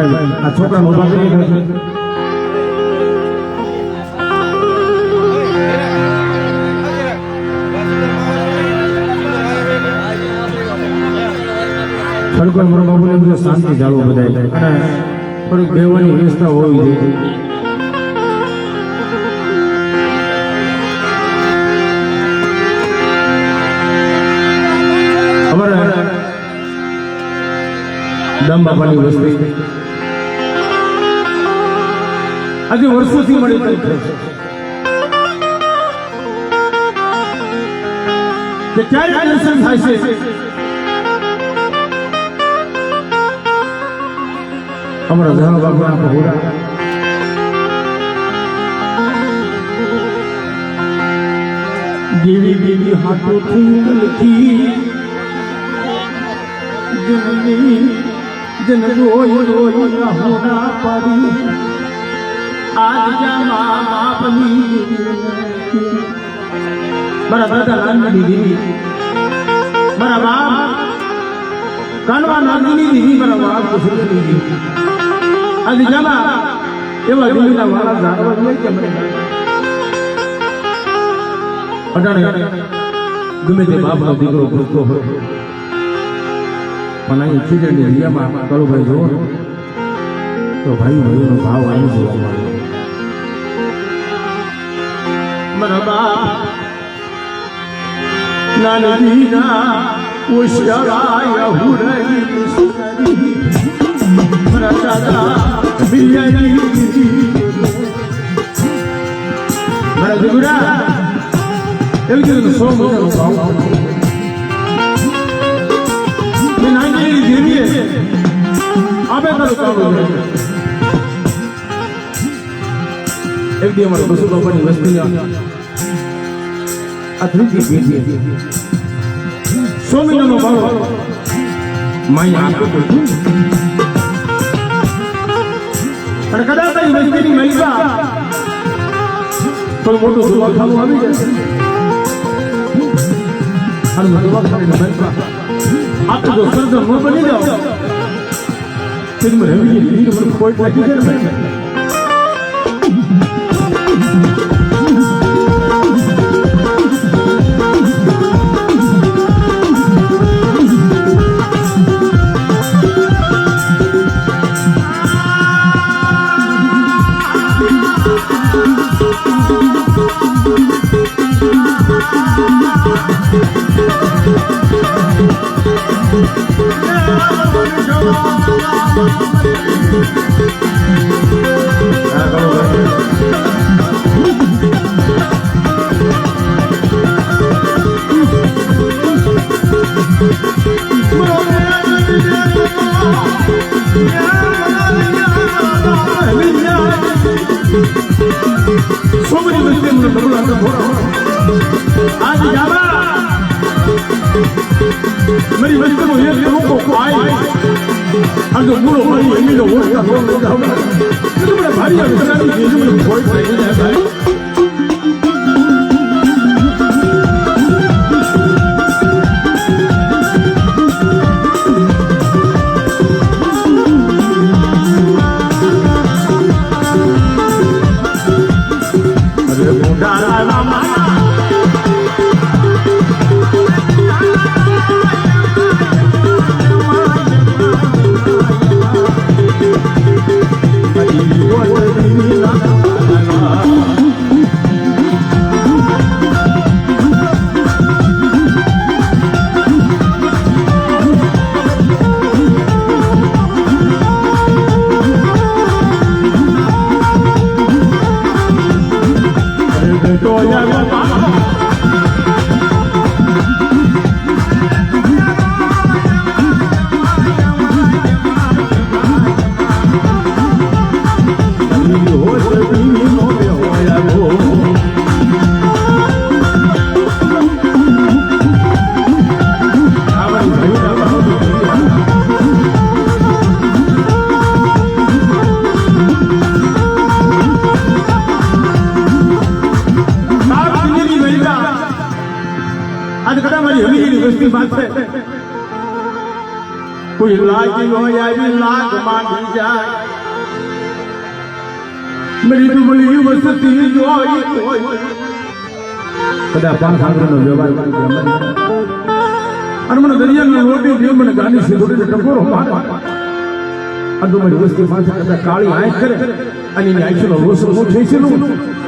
આ છોકરા ઉભા કરી ખડકો મારા બાબુને બધું શાંતિ જાળવો બધાય અને થોડીક બેવાની વ્યવસ્થા હોવી જોઈએ. અમારા દમ બાપાની વસ્તી આજે વર્ષોથી મળી છે કે ક્યારે દર્શન થાય છે. અમારા ધન બાપા પહોળા દેવી દેવી હાથોથી લખી જનની જન રોય રોય હોના પડી આજ જામા બાપની મારા દાદા નાનની દેવી મારા બાપ કાનવા નાનની દેવી મારા બાપ કુસુમની દેવી આજ જામા એવા દેવીના વાળા જાણવા જોઈએ કે મને અટાણે ગમે તે બાપનો દીકરો ભૂખતો હોય પણ અહીં ખીજડની રિયામાં કરુભાઈ જોવો તો ભાઈ ભાઈનો ભાવ અહીં જોવા મળે. મારા બાપ નાનીના ઓશિયાળાય હુરઈ સુનરી મારા દાદા બિયાની મારા દીકરા એવી રીતે 100 મહિનાનો ભાવ મેં નાની દેવીએ આપે તારું કામ એક દી અમારા બસુ બાપાની વસ્તી આ ત્રીજી પેઢી 100 મહિનાનો ભાવ માઈ આપ્યો અને કદાચ એ વસ્તીની મહિલા પણ મોટું દવાખાનું આવી જશે અને દવાખાની મહિલા આપણે જો સર્જન ન બની જાઓ તો મને રવિની મને કોઈ લાગી જાય ને मेरी बच्चे को ये लोगों को आए और जो बुरो भाई ये लोग वो क्या बोल रहे हैं तो बड़ा भारी अफसर है ये जो लोग कोई नहीं है भाई अरे मुंडा मामा કોઈ લાગી હોય આવી લાગ માંડી જાય મારી દુબળી વસતી જોઈ કદા પાંચ સાંગરનો વ્યવહાર કરી અને મને દરિયાની રોટી જે મને ગાની સિંદૂરીને ટકોરો મારે આ મારી વસ્તી માથે કદા કાળી આંખ કરે અને એની આંખનો રોષ હું થઈ છે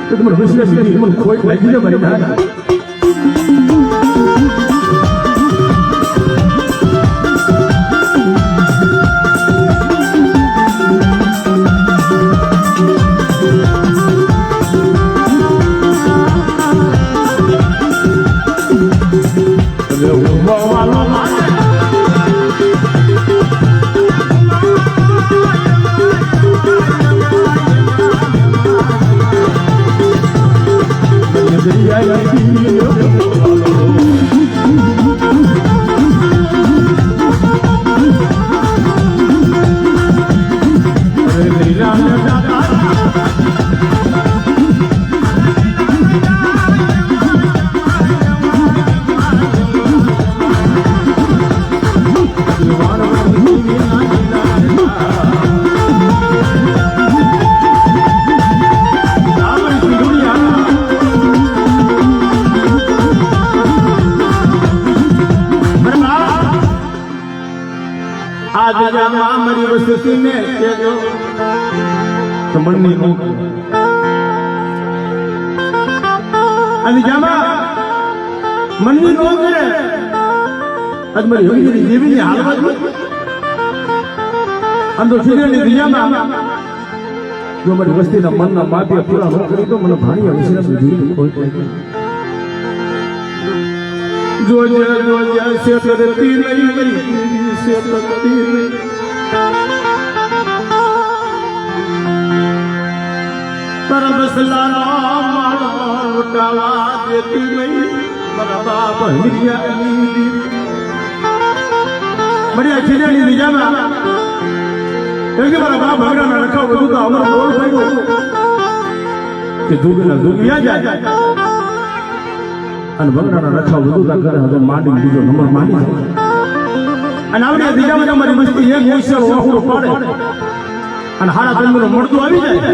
તો મને વિશ્વાસ નથી મને ખોટ લાગી જાય મારી દાદા મારી વસ્તી ને કેજો મનની નો અને જામા મનની નો કરે આજ મારી હવેલી દેવીની હાલત અંદો છેડેની દિયામાં જો મારી વસ્તીના મનના માપે પૂરા ન કરી તો મને ભાણિયા વિશ્રામ જીવી કોઈ જોજે જોજે સે કરતી નહીં સે કરતી નહીં તારા બસલાનો માળો ઉટાવા દેતી નહીં મારા બાપ હિરિયાની બઢિયા છેડેની બીજામાં કે મારા બાપ ભગડાના રખાવ બધું તો અમારો બોલ પડ્યો કે દુગના દુગિયા જાય અને ભગડાના રખાવ બધું તા કરે હવે માંડી બીજો નંબર માંડી અને આવડે બીજામાં તમારી મસ્તી એક હોશિયાર વાહુડો પાડે અને હારા જન્મનો મળતો આવી જાય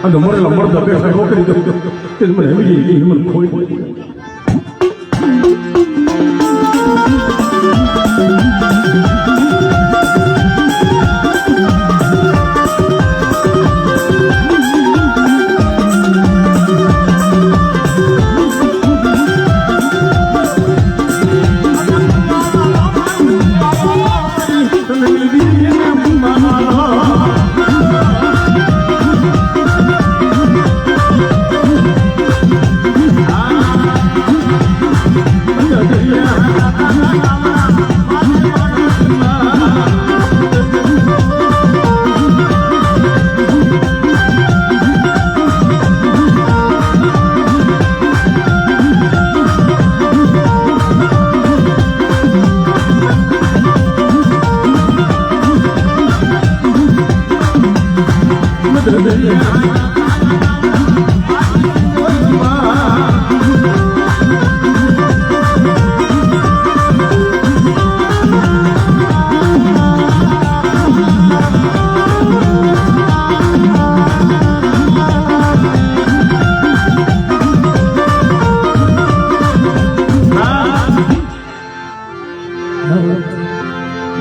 અને મરેલો મળતો બેઠા નોકરી તે મને હમી મને ખોઈ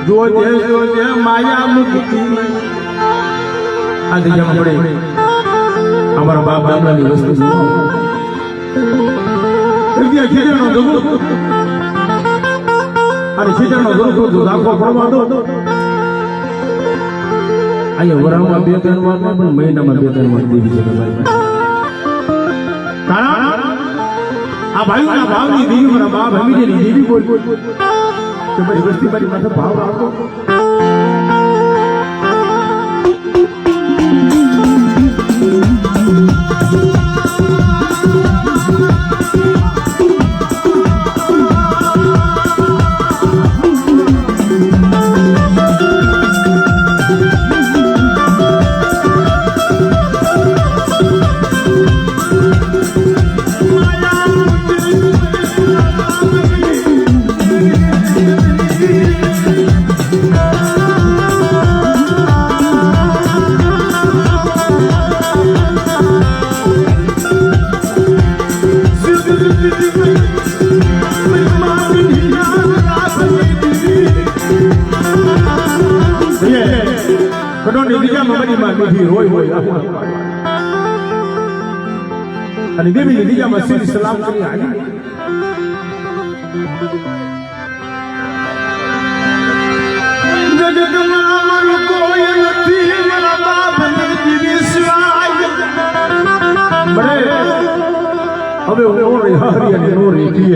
જોજે જોજે માયા મુક્તિ આજે જેમ આપણે અમારા બાપ દાદાની વસ્તુ જગ્યા ખીજડનો દુઃખ અને ખીજડનો દુઃખ તો રાખવો પડવા દો અહીંયા વરામાં 2-3 વાર પણ મહિનામાં 2-3 વાર દેવી છે કારણ આ ભાઈઓના ભાવની દેવી મારા બાપ હમીજેની દેવી બોલ કે ભાઈ વસ્તી મારી માથે ભાવ રાખો કડોની બીજામાં બનીમાં બીજી રોય હોય અને દેવીની બીજામાં સીધી સલામ કરી હાલી જગતમાં કોઈ નથી મારા બાપની દીવી સિવાય બરે હવે ઓ રે હરી અને નો રે કી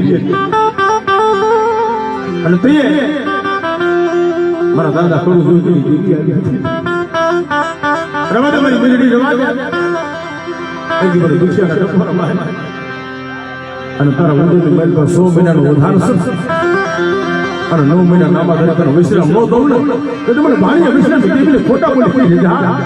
અને તે મારા દાદા થોડું જોઈ દીવી આવી રવા દે મારી બીજડી રવા દે એક દી મારી દુખિયા ના ટકોરા મારે અને તારા વંદોની મેલ પર 100 મહિનાનું ઉધાર છે અને 9 મહિના નામા ધરે વિશ્રામ નો દઉં ને તો તમને ભાણીયા વિશ્રામ દેવીને ખોટા બોલી કહી દેજે હા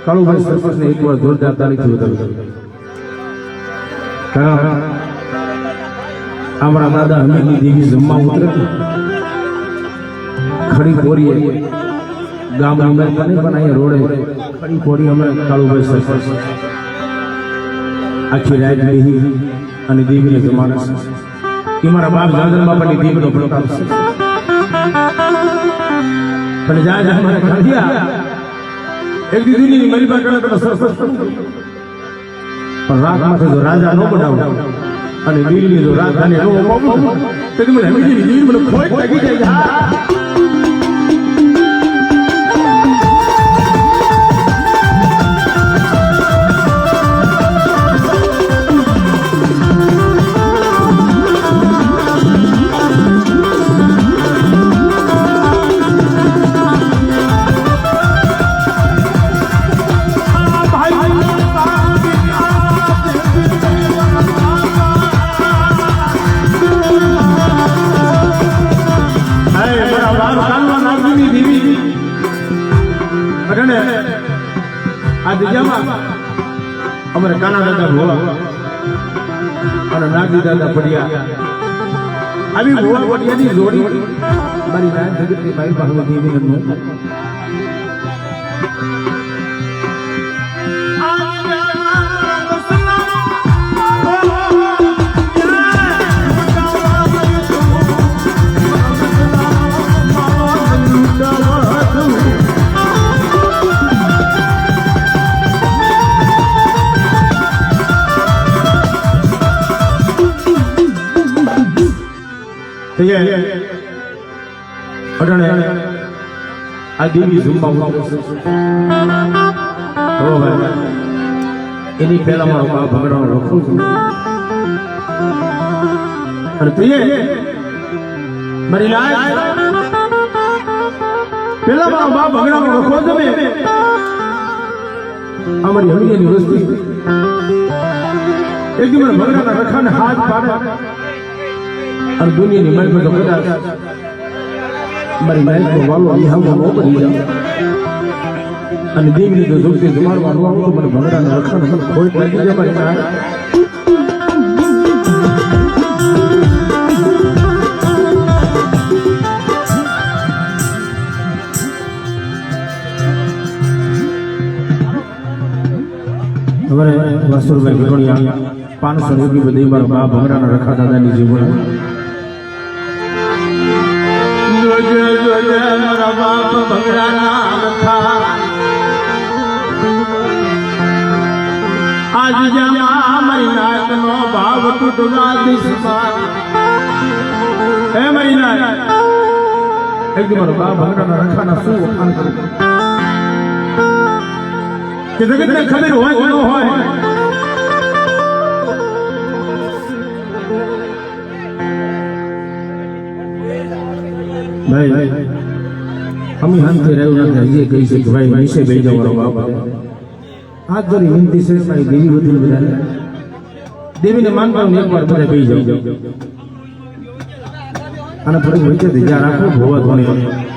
કાળુભાઈ સરપંચને એક વાર જોરદાર તારીખથી વધાવી કારણ અમારા દાદા હમીની દેવી જમવા ઉતરે ખડી કોરીએ ગામ અમે કને બનાવીએ રોડે ખડી કોરી અમે કાળુભાઈ સરપંચ આખી રાત બેહી અને દેવીને જમાડે છે એ મારા બાપ જાગર બાપાની દેવીનો પ્રતાપ છે પણ જા મારા ગાંધિયા એક દીદીની મારી પાસે સરસ પણ રાગ માથે જો રાજા નો બનાવ અને દિલ્હી જો રાજધાની નો અપાવું તો મને હમીજી દીદી મને ખોટ લાગી જાય આ દિજામાં અમારે કાના દાદા ભોળા અને નાગી દાદા પડ્યા આવી ભોળા પડ્યાની જોડી મારી નાન જગતની મારી પાસે દેવીને આ દેવી ઝુંબા એની પહેલા મારો બાપ ભગડાનો રખું છું અને પ્રિય મારી લાજ પહેલા મારો બાપ ભગડાનો રખો તમે અમારી હળીની વસ્તી એક દી મને ભગડાના રખાને હાથ પાડે અને દુનિયાની મારી પર કદાચ મારી માઇક નો વાલો નિહામો નો બની જાય અને દેવીને જો જોગતે જમાડવાનું આવું તો મને ભંગડાના રખાને મને ખોટ લાગી જાય મારી ના હવે વાસુરભાઈ ગોળિયા 500 રૂપિયા બધી મારા બા ભંગડાના રખા દાદાની જીવન મારા બાપ ભંગડાના રખા આજ જમા મારી નાતનો ભાવ તૂટવા દિશમાં હે મારી નાત એકદમ મારો બાપ ભગડાના રખાના શું વખાણ કરે કે જગતને ખબર હોય કે ન હોય ભાઈ અમે હાનથી રહ્યું નથી હજી કહી છે કે ભાઈ નીચે બેસી જાઓ મારો બાપ હાથ ધરી વિનંતી છે મારી દેવી બધી બધાને દેવીને માનતા એક વાર બધા બેસી જાઓ અને થોડીક વચ્ચે ધીજા રાખો ભોવા ધોણી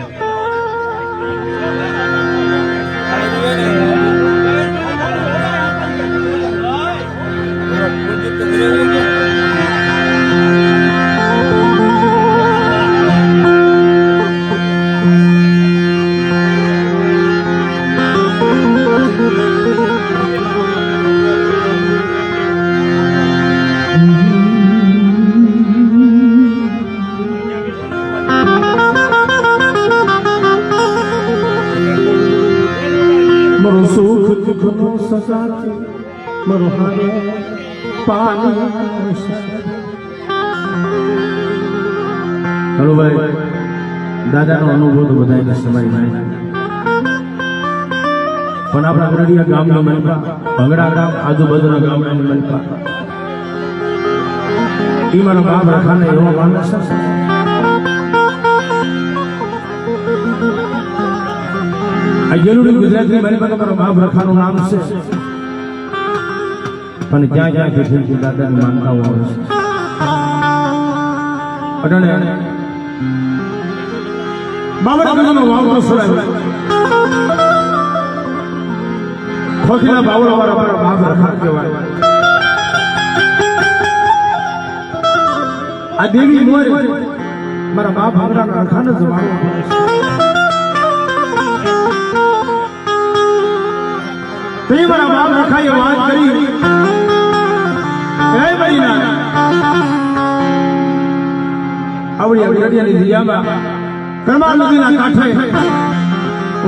મારો સુખ દુઃખનો સસાથી મારો હારે પાણી હલો ભાઈ દાદાનો અનુભવ તો બધાને સમયમાં પણ આપણા ગરડિયા ગામનો મનપા ભંગડા ગામ આજુબાજુના ગામના મનપા એ મારા બાપ રખાને એવો માણસ આ જરૂરી ગુજરાતની મારી પાસે મારા બાપ રખાનું નામ છે પણ જ્યાં જ્યાં બેઠી દાદાની માનતાઓ આવે છે અટણે બાબરા ગંગાનો વાવડો સરાય ખોખીના બાવળો વાળા મારા બાપ રખા કહેવાય આ દેવી મોર મારા બાપ ભગડાના રખાને જ મારો તે મારા બાપ રખાએ વાત કરી હે બરીના આવડી ગડિયાની દિયામાં કરમાળ નદીના કાંઠે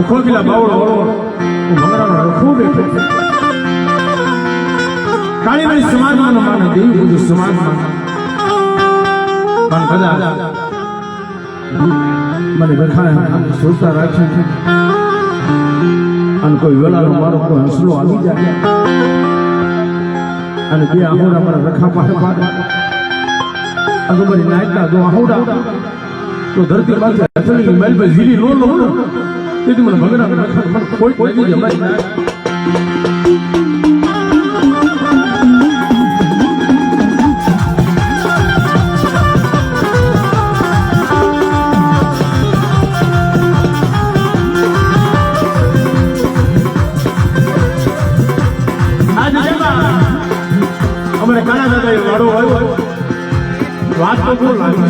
ખોખીલા બાવળો વળો ભગડાનો રખો બેઠો કાળીવાળી સમાજમાં માને દેવી પૂજ્ય સમાજમાં પણ કદાચ મને રખાય સોચતા રાખ્યું છે અને કોઈ વેલાનો મારો કોઈ હંસલો આવી જાય અને બે આહોડા મારા રખા પાસે પાડે અને મારી નાયતા જો આહોડા તો ધરતી પાસે અસલી મેલ પર ઝીલી લો લો તેથી મને ભગડા રખા મને કોઈ કોઈ જમાઈ ના અમારે કાના દાદા એ વાડો આવ્યો વાત તો બહુ લાગે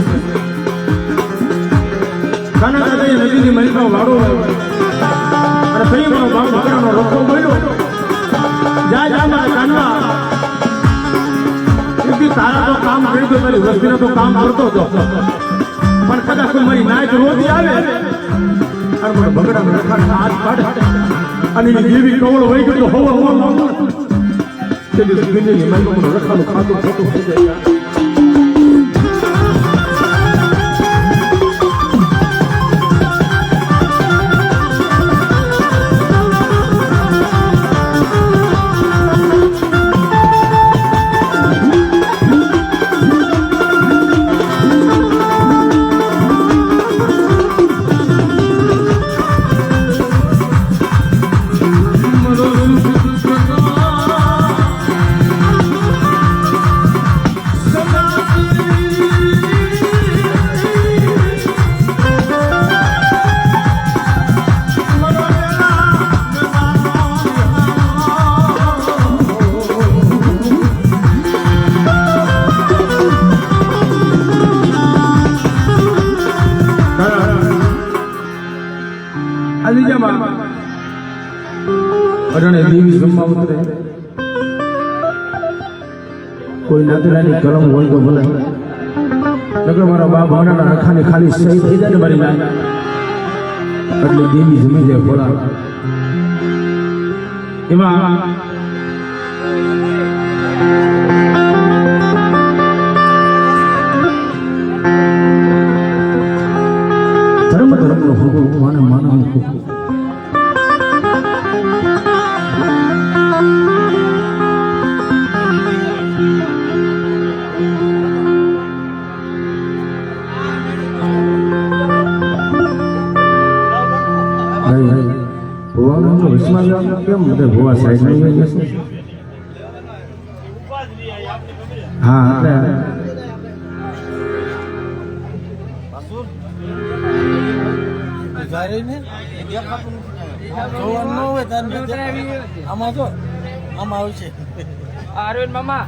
કાના દાદા એ નદીની મહેલમાં વાડો આવ્યો અને ફરી મારો બાપ ભગડાનો રખો બોલ્યો જા મારા કાનવા તારા તો કામ કરી દો મારી વસ્તીનો તો કામ કરતો હતો પણ કદાચ કોઈ મારી નાચ રોજી આવે અને મને ભગડાનો રખાને હાથ પાડે અને જેવી કવળ વહી ગયો હોવો રખાનું ખાતું ખોટું થઈ જાય અરણે દેવી જમવા ઉતરે કોઈ નાતરાની કરમ હોય તો ભલે નકર મારા બાપ ભાવનાના રખાને ખાલી સહી થઈ જાય ને મારી ના એટલે દેવી જમી જાય ભોળા એમાં બસમાં જવાનું કેમ બધા ભૂવા સાઈડ લઈ જશે હા એટલે આમાં આવશે અરવિંદ મામા